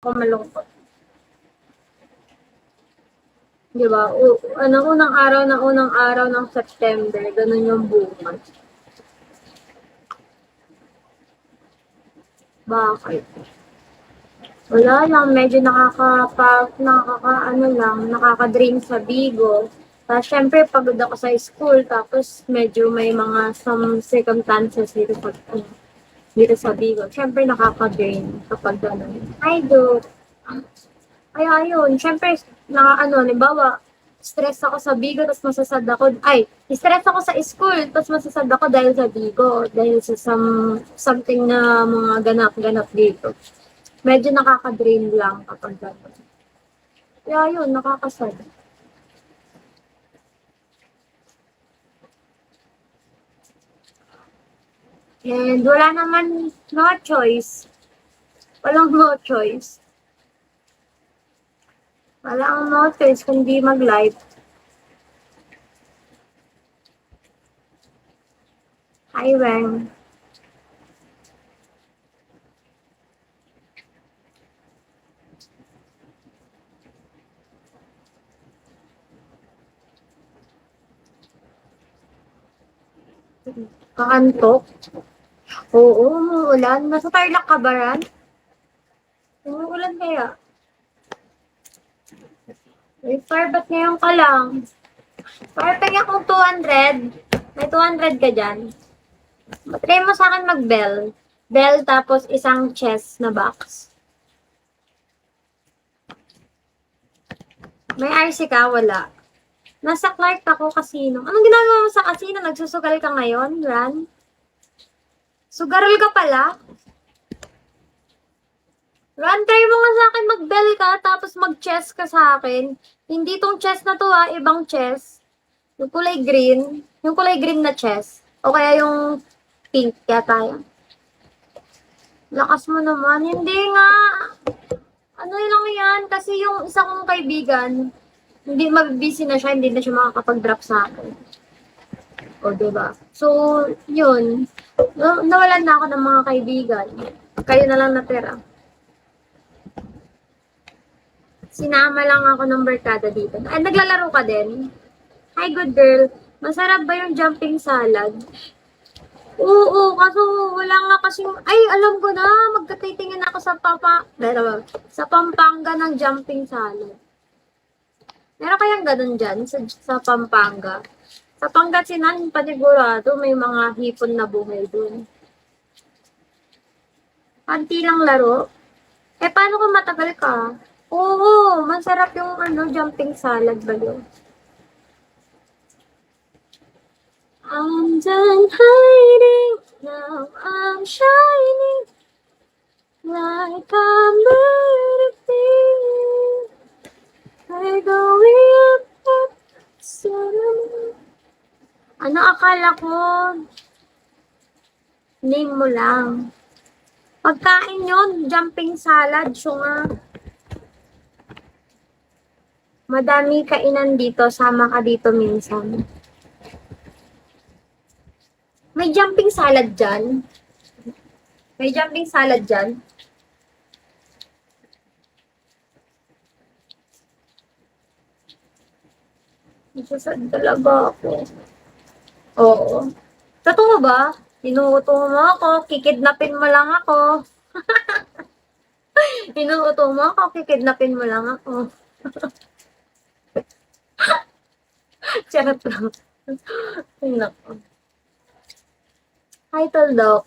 Ako malungkot. Di ba? Unang araw ng September, ganun yung bunga. Bakit? Wala lang, medyo nakaka-drain sa bigo. Tapos, syempre, pagod ako sa school, tapos medyo may mga some circumstances dito sa bigo. Syempre, nakaka-drain kapag gano'n. I do. Kaya yun, syempre, halimbawa, stress ako sa bigo, tapos masasad ako, stress ako sa school, tapos masasad ako dahil sa bigo, dahil sa something na mga ganap-ganap dito. Medyo nakaka-drain lang kapag gano'n. Kaya yun, nakakasad. And wala naman, no choice. Walang no choice. Walang no choice kundi mag-live. Hi, Weng. Kakantok? Oo, umuulan. Nasa Tarlac ka ba, Ran? Umuulan kaya? May far, ba't ngayon ka lang? Far, pag akong 200. May 200 ka dyan. Try mo sa akin mag-bell. Bell tapos isang chess na box. May RC ka? Wala. Nasa Clark ako, casino. Anong ginagawa mo sa casino? Nagsusugal ka ngayon, Ran? Sugarol ka pala? Ran, try mo nga sa akin mag-bell ka, tapos mag-chess ka sa akin. Hindi tong chess na to ibang chess. Yung kulay green. Yung kulay green na chess. O kaya yung pink yata yan. Lakas mo naman. Hindi nga. Ano lang yan? Kasi yung isa kong kaibigan, hindi mag-busy na siya, hindi na siya makakapag-drop sa akin. O, diba? So, yun. Nawalan na ako ng mga kaibigan. Kayo na lang natira. Sinama lang ako ng barkada dito. Ay, naglalaro ka din? Hi, good girl. Masarap ba yung jumping salad? Oo, kaso wala nga kasing... Ay, alam ko na. Magkatitingin ako sa Pampanga ng jumping salad. Meron kayang ganun dyan sa Pampanga? Sa Pangasinan, panigurado, may mga hipon na buhay dun. Panti lang laro. Paano kung matagal ka? Oo, masarap yung jumping salad ba yun? I'm done hiding, now I'm shining like a bird thing. We're going up, Ano akala ko? Name mo lang. Pagkain yun, jumping salad, syunga. Madami kainan dito, sama ka dito minsan. May jumping salad dyan? May jumping salad dyan? Nasasad talaga ako. Oo. Totoo ba? Inuuto mo ako, kikidnapin mo lang ako. Inuuto mo ako, kikidnapin mo lang ako. Charot lang. Ay, nako. Hi, Toldok.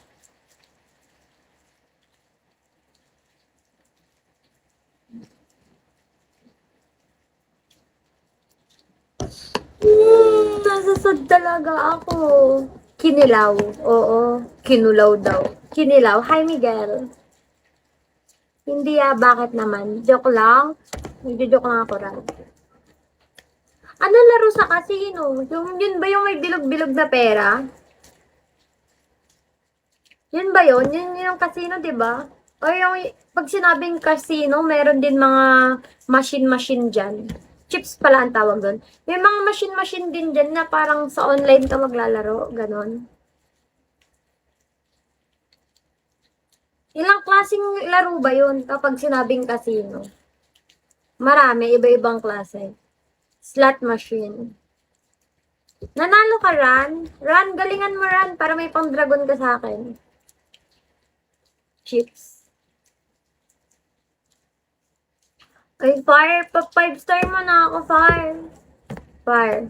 Nasasad talaga ako. Kinilaw. Oo. Kinulaw daw. Kinilaw. Hi, Miguel. Hindi bakit naman? Joke lang? Nagjo-joke lang ako rin. Ano laro sa casino? Yun ba yung may bilog-bilog na pera? Yun ba yun? Yun yung casino, di ba? O yung, pag sinabing casino, meron din mga machine-machine dyan. Chips pala ang tawag doon. May mga machine-machine din dyan na parang sa online ka maglalaro. Ganon. Ilang klaseng laro ba yun kapag sinabing casino? Marami, iba-ibang klase. Slot machine. Nanalo ka, Ran? Ran, galingan mo, Ran, para may pang-dragon ka sa akin. Chips. Ay, Fire, pa 5 star mo na ako, Fire. Fire.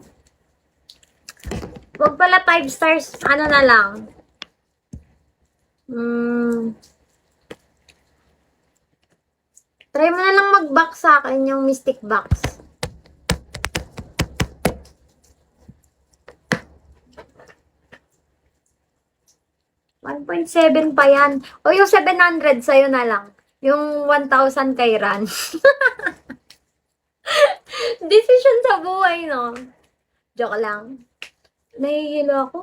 Huwag pala 5 stars, ano na lang. Try mo na lang mag-box sa akin yung Mystic Box. $1.7 pa yan. O yung 700 sa'yo na lang. Yung 1,000 kay Ran. Decision sa buhay, no? Joke lang. Nahihilo ako.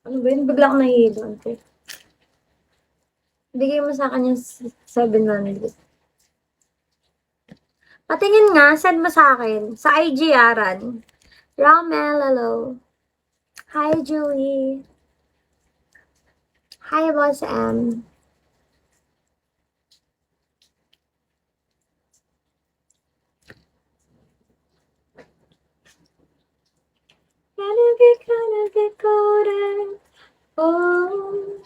Ano ba yun? Bigla akong nahihilo. Okay. Bigay mo sa akin yung 700. Patingin nga, send mo sa akin. Sa IG, Ran. Ramel, hello. Hi, Julie. Hi, Boss M. Gotta get golden. Oh.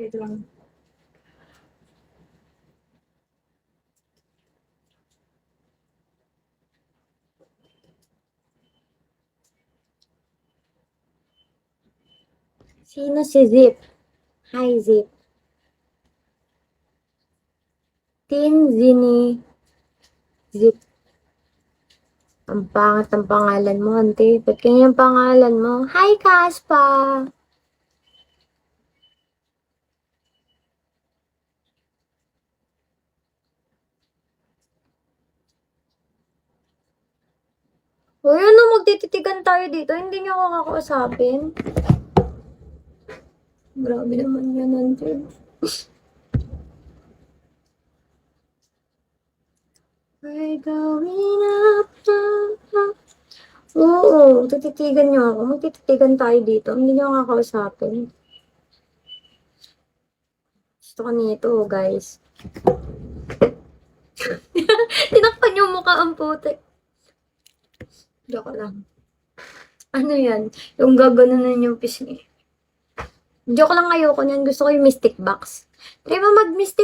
Wait lang. Sino si Zip? Hi, Zip. Tin Zini Zip. Ang pangat ang pangalan mo, ante. Ba't kanya ang pangalan mo? Hi, Kaspa! Uy, ano, magtititigan tayo dito. Hindi niyo ako kakausapin. Grabe naman yan, ante. We're going up, up, up. Oo, tititigan niyo ako. Magtititigan tayo dito. Hindi niyo ako kakausapin. Gusto ko nito, guys. Tinakpan yung mukha ang putik. Joke lang. Ano yan? Yung gaganunan yung pisngi. Joke lang, ayoko niyan. Gusto ko yung Mystic Box. Try mo mag-Mystic